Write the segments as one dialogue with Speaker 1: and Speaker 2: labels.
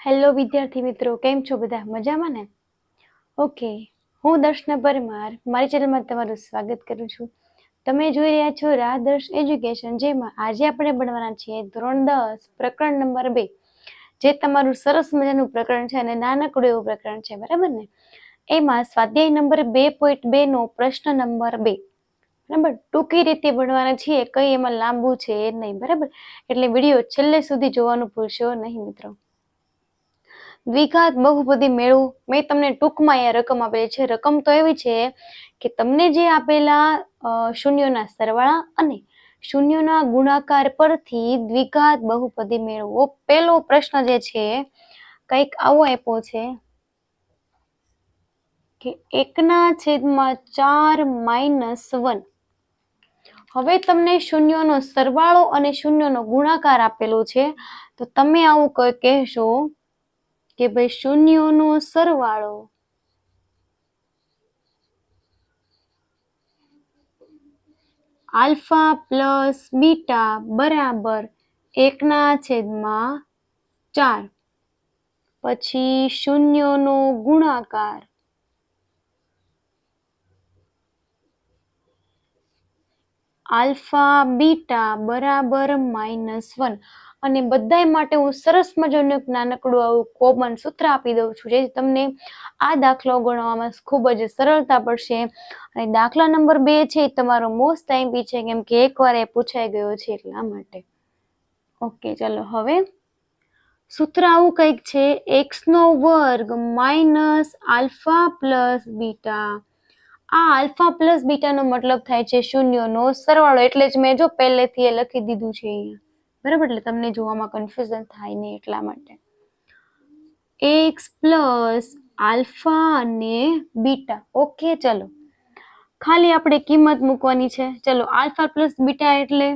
Speaker 1: Hello વિદ્યાર્થી મિત્રો, કેમ છો બધા? મજામાં ને? ઓકે, હું દર્શના પરમાર મારી ચેનલમાં તમારું સ્વાગત કરું છું. તમે જોઈ રહ્યા છો રાધર્ષ એજ્યુકેશન, જેમાં આજે આપણે ભણવાના છીએ ધોરણ 10 પ્રકરણ નંબર 2, જે તમારું સરસ મજાનું પ્રકરણ છે અને નાનકડું એવું પ્રકરણ છે, બરાબર ને? એમાં સ્વાધ્યાય નંબર 2.2 નો પ્રશ્ન નંબર 2, બરાબર? ટૂંકી રીતે ભણવાના છીએ, કઈ એમાં લાંબુ છે નહીં, બરાબર? એટલે વિડીયો છેલ્લે સુધી જોવાનું ભૂલશો નહીં મિત્રો. દ્વિઘાત બહુપદી મેળવો. મેં તમને ટૂંકમાં અહીંયા રકમ આપેલી છે. રકમ તો એવી છે કે તમને જે આપેલા શૂન્યોના સરવાળા અને શૂન્યોના ગુણાકાર પરથી દ્વિઘાત બહુપદી મેળવો. પેલો પ્રશ્ન જે છે કંઈક આવો આપ્યો છે કે 1/4 - 1. હવે તમને શૂન્યોનો સરવાળો અને શૂન્યોનો ગુણાકાર આપેલો છે, તો તમે આવું કહેશો કે ભાઈ શૂન્યોનો સરવાળો આલ્ફા પ્લસ બીટા બરાબર 1/4. પછી શૂન્યોનો ગુણાકાર આલ્ફા બીટા બરાબર -1. અને બધાય માટે હું સરસ મજાનું એક નાનકડું આવું કોમન સૂત્ર આપી દઉં છું, જેથી તમને આ દાખલો ગણવામાં ખૂબ જ સરળતા પડશે. અને દાખલા નંબર 2 છે તમારો મોસ્ટ ટાઈમ છે, કેમ કે એકવાર એ પૂછાઈ ગયો છે એટલા માટે. ઓકે, ચલો હવે સૂત્ર આવું કંઈક છે, x² minus alpha plus beta. આ આલ્ફા પ્લસ બીટાનો મતલબ થાય છે શૂન્યોનો સરવાળો, એટલે જ મેં જો પહેલેથી એ લખી દીધું છે અહીંયા, બરાબર? એટલે તમને જોવામાં કન્ફ્યુઝન થાય નહીં એટલા માટે. x પ્લસ આલ્ફા અને બીટા. ઓકે, ચલો ખાલી આપણે કિંમત મૂકવાની છે. ચલો, આલ્ફા પ્લસ બીટા એટલે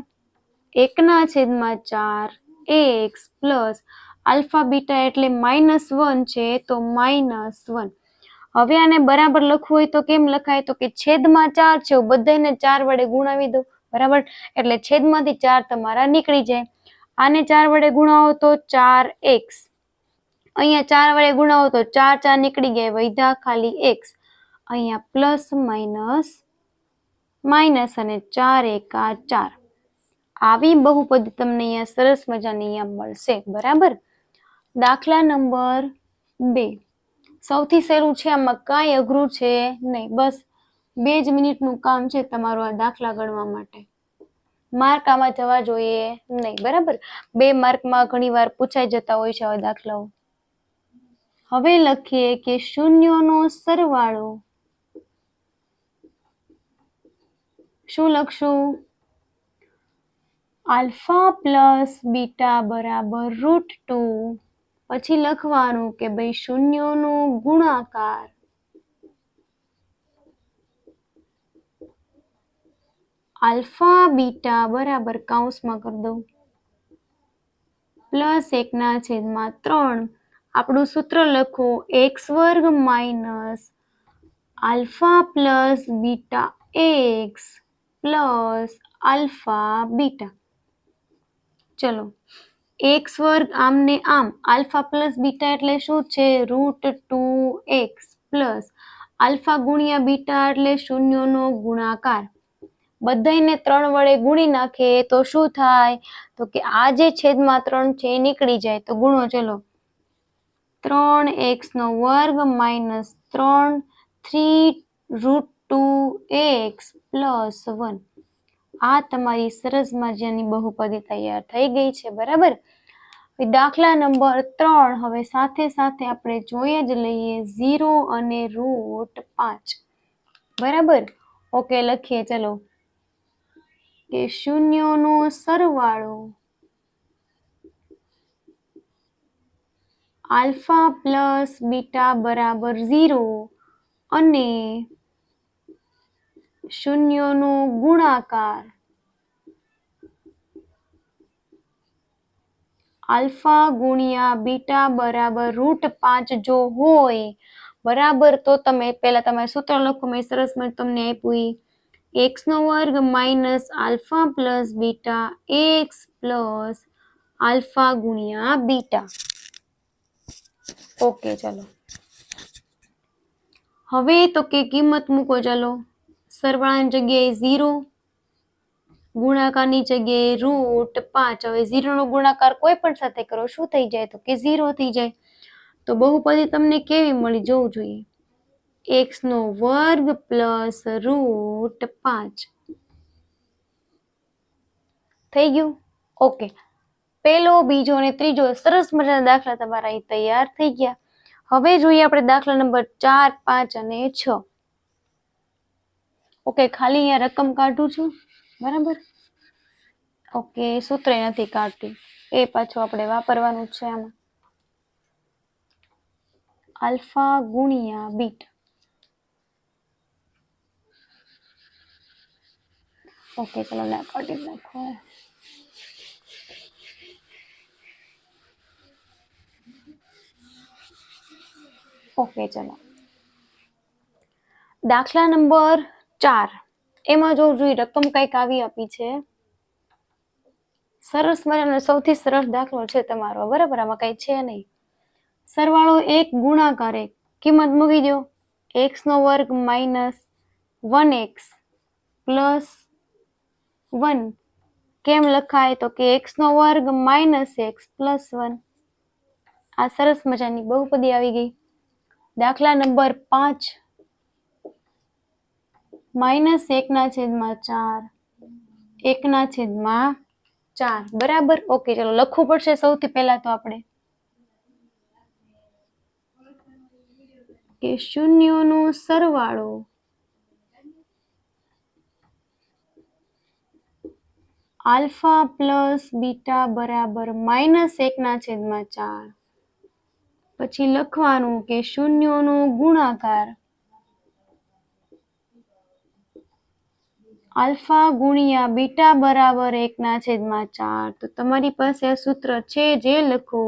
Speaker 1: 1/4 x પ્લસ આલ્ફા બીટા એટલે -1 છે, તો -1. હવે આને બરાબર લખવું હોય તો કેમ લખાય? તો કે છેદમાં 4 છે, બધાને 4 વડે ગુણાવી દો, બરાબર? એટલે છેદમાંથી 4 તમારા નીકળી જાય. આને 4 વડે ગુણાવો તો 4x. અહીંયા 4 વડે ગુણાવો તો 4 4 નીકળી ગયા, વધ્યા ખાલી x. અહીંયા પ્લસ માઇનસ અને 4 × 4. આવી બહુપદી તમને અહીંયા સરસ મજાની અહીંયા મળશે, બરાબર? દાખલા નંબર 2 સૌથી સહેલું છે, આમાં કાંઈ અઘરું છે નહીં, બસ 2 જ મિનિટનું કામ છે તમારું આ દાખલા ગણવા માટે. માર્ક આમાં જવા જોઈએ નહીં, બરાબર? 2 માર્કમાં ઘણી વાર પૂછાઈ જતા હોય છે આવા દાખલાઓ. હવે લખીએ કે શૂન્યોનો સરવાળો. શું લખશું? આલ્ફા પ્લસ બીટા બરાબર √2. પછી લખવાનું કે ભાઈ શૂન્યોનો ગુણાકાર આલ્ફા બીટા બરાબર કૌંસમાં કરી દઉં +1/3. આપણું સૂત્ર લખો, x² minus alpha plus beta x plus alpha beta. ચલો, x² આમને આમ, આલ્ફા પ્લસ બીટા એટલે શું છે? √2x પ્લસ આલ્ફા ગુણ્યા બીટા એટલે શૂન્યોનો ગુણાકાર. બધાને 3 વડે ગુણી નાખે તો શું થાય? તો કે આ જે છેદમાં 3 છે એ નીકળી જાય, તો ગુણો. ચલો, 3x² માઇનસ 3√2x પ્લસ 1. આ તમારી સરસ મજાની બહુપદી તૈયાર થઈ ગઈ છે, બરાબર? દાખલા નંબર 3 હવે સાથે સાથે આપણે જોઈ જ લઈએ, 0 અને √5, બરાબર? ઓકે, લખીએ. ચલો, કે શૂન્યોનો સરવાળો આલ્ફા પ્લસ બીટા બરાબર 0 અને શૂન્યોનો ગુણાકાર આલ્ફા ગુણ્યા બીટા બરાબર √5 જો હોય, બરાબર, તો તમે પહેલા તમારે સૂત્ર લખો. મેં સરસ મજાનું તમને આપ્યું, x² minus alpha plus beta x plus alpha ગુણ્યા બીટા. ઓકે ચલો હવે તો કે કિંમત મૂકો ચલો સરવાળાની જગ્યાએ 0 ગુણાકારની જગ્યાએ √5 હવે 0 નો ગુણાકાર કોઈ પણ સાથે કરો શું થઈ જાય તો કે 0 થઈ જાય તો બહુપદી તમને કેવી મળી જોવું જોઈએ x² પ્લસ √5 થઈ ગયું ઓકે પહેલો બીજો અને ત્રીજો સરસ મજાના દાખલા તમારા અહીં તૈયાર થઈ ગયા હવે જોઈએ આપણે દાખલા નંબર 4 5 અને 6 ઓકે ખાલી અહીંયા રકમ કાઢું છું બરાબર ઓકે સૂત્ર નથી કાઢતી એ પાછું આપણે વાપરવાનું છે આમાં આલ્ફા ગુણ્યા બીટા ઓકે ચલો ના કાઢી નાખો ઓકે ચલો દાખલા નંબર 4 એમાં જો જોઈએ રકમ કઈક આવી આપી છે સરસ મજાનો સૌથી સરળ દાખલો છે તમારો બરાબર આમાં કઈ છે નહીં સરવાળો 1 ગુણાકાર 1 કિંમત મૂકી દો x² માઇનસ 1x પ્લસ 1 કેમ લખાય તો કે x² માઇનસ x પ્લસ 1 આ સરસ મજાની બહુપદી આવી ગઈ દાખલા નંબર 5 -1/4 1/4 બરાબર ઓકે ચલો લખવું પડશે સૌથી પહેલા તો આપણે કે શૂન્યોનો સરવાળો આલ્ફા પ્લસ બીટા બરાબર -1/4 પછી લખવાનું કે શૂન્યોનો ગુણાકાર આલ્ફા ગુણ્યા બીટા બરાબર 1/4 તો તમારી પાસે આ સૂત્ર છે જે લખો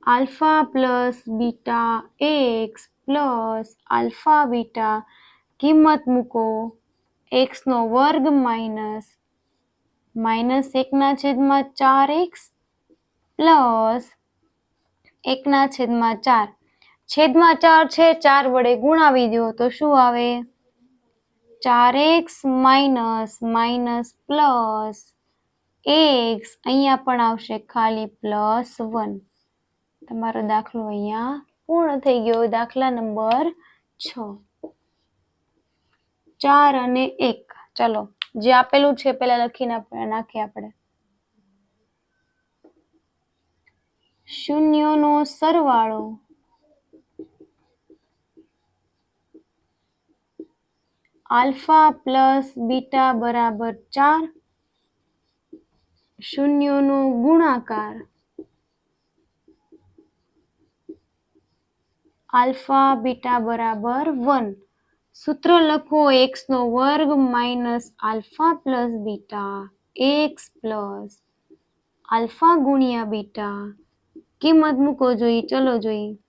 Speaker 1: alpha plus beta x plus alpha beta કિંમત મૂકો x² માઇનસ -1/4x પ્લસ 1/4 છેદમાં 4 છે 4 વડે ગુણાવી દો તો શું આવે 4x માઇનસ પ્લસ x અહીંયા પણ આવશે ખાલી +1 તમારો દાખલો અહીંયા પૂર્ણ થઈ ગયો દાખલા નંબર 6 4 અને 1 ચલો જે આપેલું છે પેલા લખીને નાખીએ આપણે શૂન્યોનો સરવાળો આલ્ફા પ્લસ બીટા બરાબર 4 શૂન્યોનો ગુણાકાર આલ્ફા બીટા બરાબર 1 સૂત્ર લખો x² minus alpha plus beta x plus alpha ગુણ્યા બીટા કિંમત મૂકો જોઈએ ચલો જોઈએ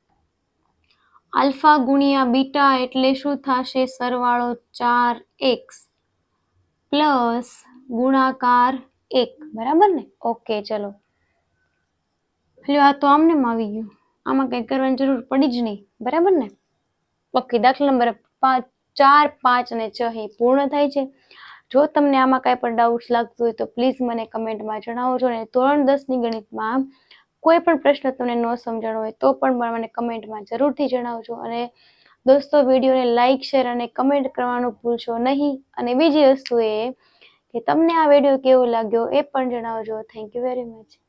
Speaker 1: આલ્ફા ગુણ્યા બીટા એટલે શું થશે સરવાળો 4x પ્લસ ગુણાકાર 1 બરાબર ને ઓકે ચલો આ તો આમને આવી ગયું આમાં કઈ કરવાની જરૂર પડી જ નહીં બરાબર ને ઓકે દાખલા નંબર 4 5 અને 6 પૂર્ણ થાય છે જો તમને આમાં કાંઈ પણ ડાઉટ્સ લાગતું હોય તો પ્લીઝ મને કમેન્ટમાં જણાવજો અને ધોરણ 10 ની ગણિતમાં કોઈ પણ પ્રશ્ન તમને ન સમજાણો હોય તો પણ મને કમેન્ટમાં જરૂરથી જણાવજો અને દોસ્તો વિડીયોને લાઇક શેર અને કમેન્ટ કરવાનું ભૂલશો નહીં અને બીજી વસ્તુ એ કે તમને આ વિડીયો કેવો લાગ્યો એ પણ જણાવજો થેન્ક યુ વેરી મચ